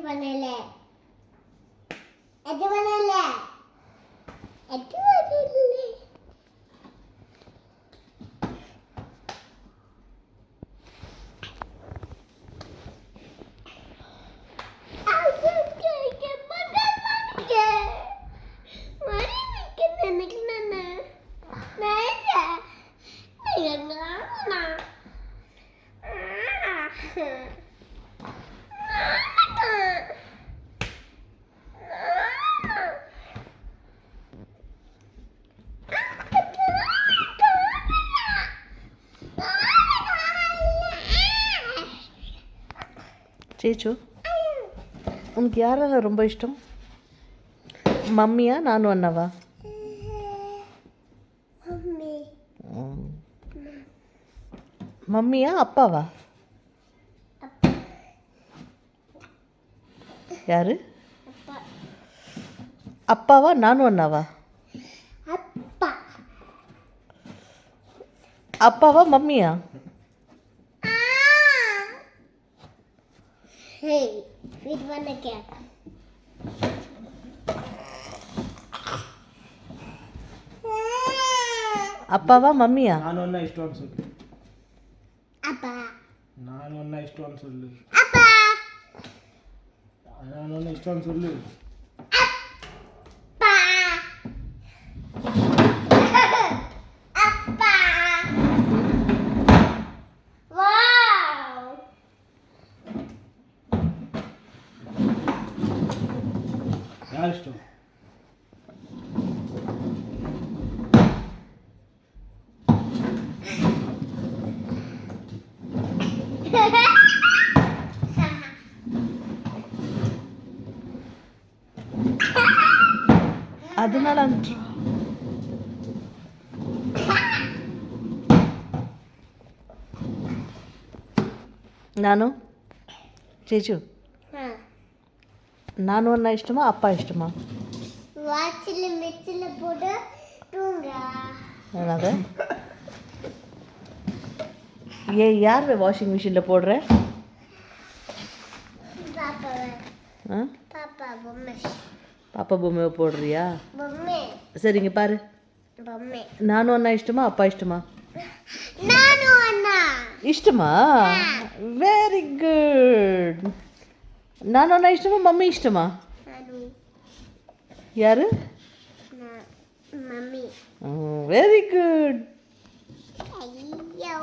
பண்ணல அது பண்ணல அது பண்ணல சேச்சு உனக்கு யாரெல்லாம் ரொம்ப இஷ்டம்? மம்மியா நானும் அண்ணாவா? மம்மியா அப்பாவா? யாரு? அப்பாவா நானும் அண்ணாவா? அப்பாவா மம்மியா? Hey, feed one again. ಅಪ್ಪವಾ ಮಮ್ಮಿಯಾ? ನಾನು ಅನ್ನ ಇಷ್ಟು ಅನ್ಸುತ್ತೆ. ಅಪ್ಪ. ನಾನು ಅನ್ನ ಇಷ್ಟು ಅನ್ಸುತ್ತೆ. ಅಪ್ಪ. ನಾನು ಅನ್ನ ಇಷ್ಟು ಅನ್ಸುತ್ತೆ. ಅಪ್ಪ. ಅಪ್ಪ. ವಾವ್. ಯಾರಿಷ್ಟು? அதனால அந்த ನಾನು ಚೇಚು ನಾನು ಅನ್ನ ಇಷ್ಟಮಾ ಅಪ್ಪ ಇಷ್ಟಮಾ? வாட்சில் மெச்சில் போட்டு தூங்கா. என்னது? யார் வாஷிங் மிஷினில் போடுற? பாப்பாவை. ஆ பாப்பா பொம்மை. பாப்பா பொம்மையை போடுறியா? பொம்மை. சரிங்க பாரு. பொம்மை. ನಾನು ಅನ್ನ ಇಷ್ಟಮಾ ಅಪ್ಪ ಇಷ್ಟಮಾ? ನಾನು ಅಣ್ಣ. ಇಷ್ಟಮಾ? Very good. ನಾನು ಅನ್ನ ಇಷ್ಟಮಾ ಮಮ್ಮಿ ಇಷ್ಟಮಾ? ನಾನು. ಯಾರು? ಮಮ್ಮಿ. Very good. ಅಯ್ಯೋ.